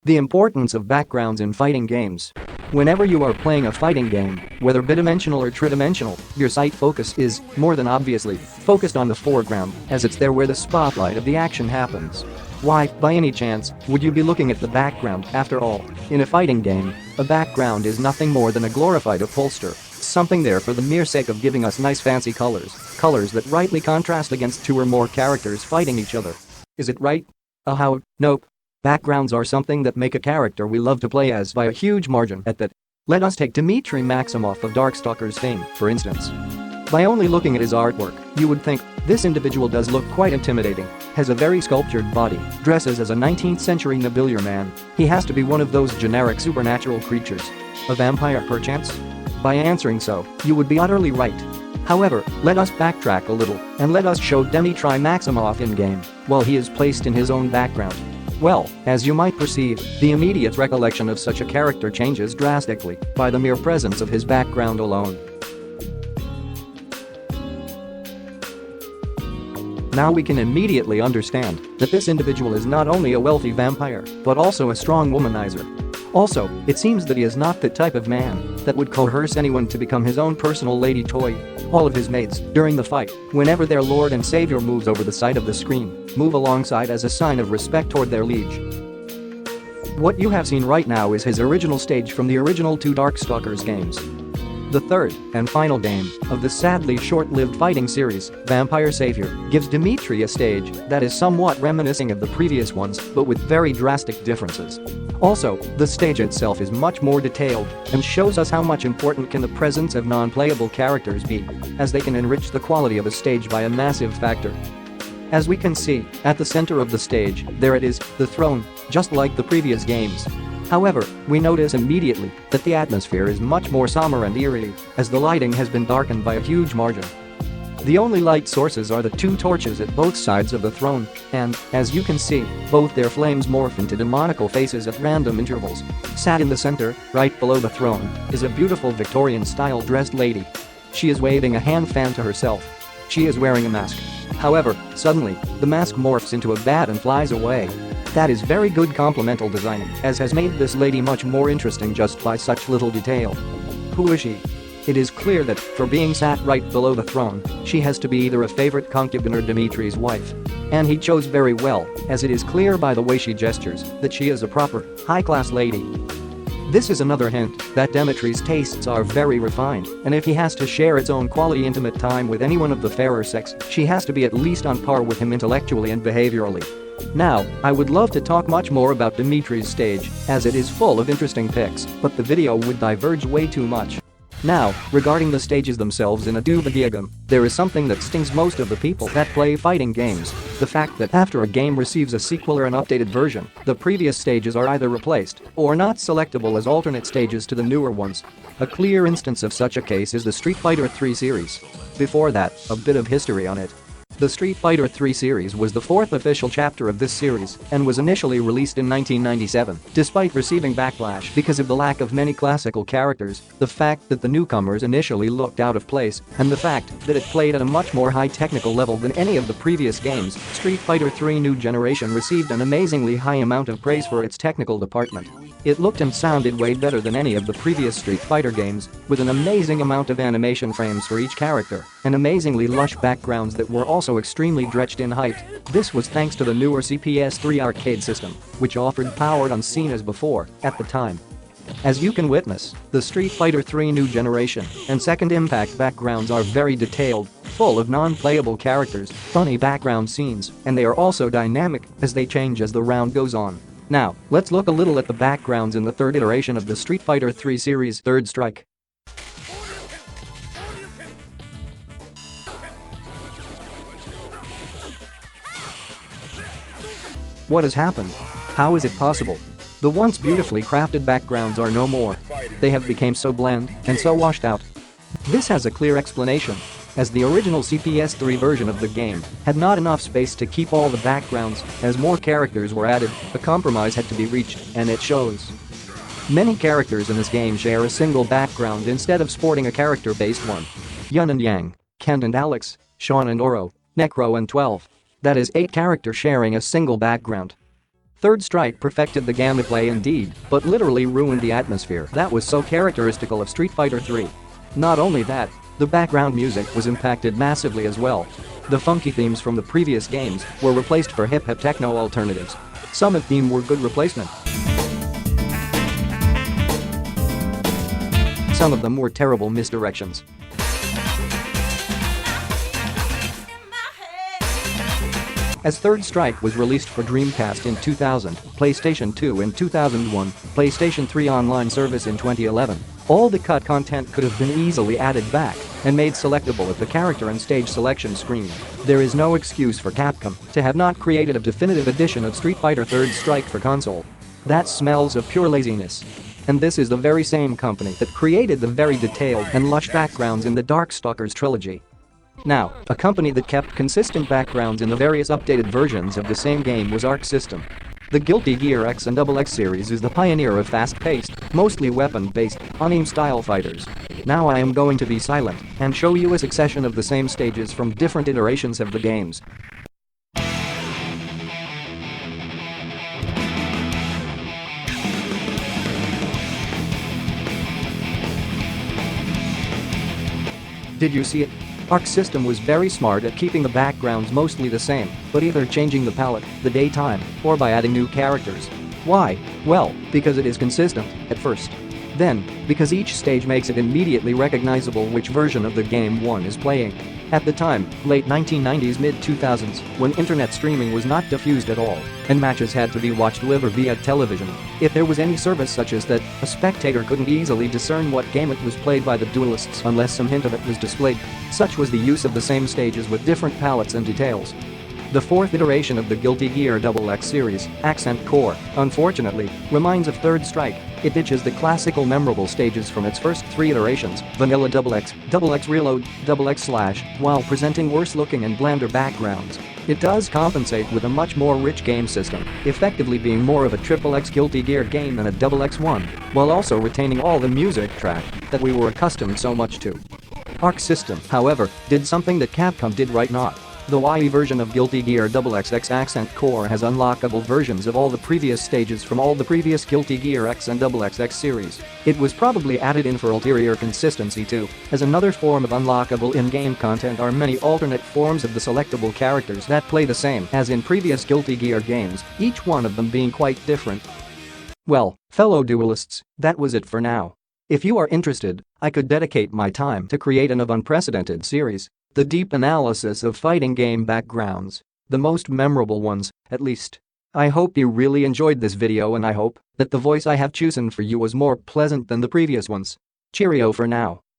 The importance of backgrounds in fighting games. Whenever you are playing a fighting game, whether bidimensional or tridimensional, your sight focus is, more than obviously, focused on the foreground, as it's there where the spotlight of the action happens. Why, by any chance, would you be looking at the background? After all, in a fighting game, a background is nothing more than a glorified upholster, something there for the mere sake of giving us nice fancy colors that rightly contrast against two or more characters fighting each other. Is it right? How? Nope. Backgrounds are something that make a character we love to play as by a huge margin at that. Let us take Dimitri Maximoff of Darkstalker's fame, for instance. By only looking at his artwork, you would think, this individual does look quite intimidating, has a very sculptured body, dresses as a 19th century nobilier man, he has to be one of those generic supernatural creatures. A vampire perchance? By answering so, you would be utterly right. However, let us backtrack a little, and let us show Dimitri Maximoff in-game, while he is placed in his own background. Well, as you might perceive, the immediate recollection of such a character changes drastically by the mere presence of his background alone. Now we can immediately understand that this individual is not only a wealthy vampire, but also a strong womanizer. Also, it seems that he is not the type of man that would coerce anyone to become his own personal lady toy. All of his mates, during the fight, whenever their lord and savior moves over the side of the screen, move alongside as a sign of respect toward their liege. What you have seen right now is his original stage from the original two Darkstalkers games. The third and final game of the sadly short-lived fighting series, Vampire Savior, gives Dimitri a stage that is somewhat reminiscing of the previous ones but with very drastic differences. Also, the stage itself is much more detailed and shows us how much important can the presence of non-playable characters be, as they can enrich the quality of a stage by a massive factor. As we can see, at the center of the stage, there it is, the throne, just like the previous games. However, we notice immediately that the atmosphere is much more somber and eerie, as the lighting has been darkened by a huge margin. The only light sources are the two torches at both sides of the throne, and, as you can see, both their flames morph into demonical faces at random intervals. Sat in the center, right below the throne, is a beautiful Victorian-style dressed lady. She is waving a hand fan to herself. She is wearing a mask. However, suddenly, the mask morphs into a bat and flies away. That is very good complemental design, as has made this lady much more interesting just by such little detail. Who is she? It is clear that, for being sat right below the throne, she has to be either a favorite concubine or Dimitri's wife. And he chose very well, as it is clear by the way she gestures that she is a proper, high-class lady. This is another hint that Dimitri's tastes are very refined, and if he has to share its own quality intimate time with anyone of the fairer sex, she has to be at least on par with him intellectually and behaviorally. Now, I would love to talk much more about Dimitri's stage, as it is full of interesting pics, but the video would diverge way too much. Now, regarding the stages themselves in a Duba-Diagam, there is something that stings most of the people that play fighting games. The fact that after a game receives a sequel or an updated version, the previous stages are either replaced or not selectable as alternate stages to the newer ones. A clear instance of such a case is the Street Fighter III series. Before that, a bit of history on it. The Street Fighter III series was the fourth official chapter of this series and was initially released in 1997, despite receiving backlash because of the lack of many classical characters, the fact that the newcomers initially looked out of place, and the fact that it played at a much more high technical level than any of the previous games. Street Fighter III New Generation received an amazingly high amount of praise for its technical department. It looked and sounded way better than any of the previous Street Fighter games, with an amazing amount of animation frames for each character, and amazingly lush backgrounds that were also extremely stretched in height. This was thanks to the newer CPS3 arcade system, which offered powered unseen as before, at the time. As you can witness, the Street Fighter III New Generation and Second Impact backgrounds are very detailed, full of non-playable characters, funny background scenes, and they are also dynamic as they change as the round goes on. Now, let's look a little at the backgrounds in the third iteration of the Street Fighter III series, Third Strike. What has happened? How is it possible? The once beautifully crafted backgrounds are no more. They have become so bland and so washed out. This has a clear explanation, as the original CPS3 version of the game had not enough space to keep all the backgrounds. As more characters were added, a compromise had to be reached, and it shows. Many characters in this game share a single background instead of sporting a character-based one. Yun and Yang, Kent and Alex, Sean and Oro, Necro and 12. That is 8 characters sharing a single background. Third Strike perfected the gameplay indeed, but literally ruined the atmosphere that was so characteristical of Street Fighter 3. Not only that, the background music was impacted massively as well. The funky themes from the previous games were replaced for hip-hop techno alternatives. Some of them were good replacement. Some of them were terrible misdirections. As Third Strike was released for Dreamcast in 2000, PlayStation 2 in 2001, PlayStation 3 online service in 2011, all the cut content could have been easily added back and made selectable at the character and stage selection screen. There is no excuse for Capcom to have not created a definitive edition of Street Fighter Third Strike for console. That smells of pure laziness. And this is the very same company that created the very detailed and lush backgrounds in the Darkstalkers trilogy. Now, a company that kept consistent backgrounds in the various updated versions of the same game was Arc System. The Guilty Gear X and XX series is the pioneer of fast-paced, mostly weapon-based, anime-style fighters. Now I am going to be silent and show you a succession of the same stages from different iterations of the games. Did you see it? Arc System was very smart at keeping the backgrounds mostly the same, but either changing the palette, the daytime, or by adding new characters. Why? Well, because it is consistent, at first. Then, because each stage makes it immediately recognizable which version of the game one is playing. At the time, late 1990s mid-2000s, when internet streaming was not diffused at all, and matches had to be watched live or via television, if there was any service such as that, a spectator couldn't easily discern what game it was played by the duelists unless some hint of it was displayed. Such was the use of the same stages with different palettes and details. The fourth iteration of the Guilty Gear XX series, Accent Core, unfortunately, reminds of Third Strike. It ditches the classical memorable stages from its first three iterations, Vanilla XX, XX Reload, XX Slash, while presenting worse-looking and blander backgrounds. It does compensate with a much more rich game system, effectively being more of a XXX Guilty Gear game than a XX1, while also retaining all the music track that we were accustomed so much to. Arc System, however, did something that Capcom did right not. The YE version of Guilty Gear XXX Accent Core has unlockable versions of all the previous stages from all the previous Guilty Gear X and XXX series. It was probably added in for ulterior consistency too, as another form of unlockable in-game content are many alternate forms of the selectable characters that play the same as in previous Guilty Gear games, each one of them being quite different. Well, fellow duelists, that was it for now. If you are interested, I could dedicate my time to create an unprecedented series. The deep analysis of fighting game backgrounds. The most memorable ones, at least. I hope you really enjoyed this video and I hope that the voice I have chosen for you was more pleasant than the previous ones. Cheerio for now.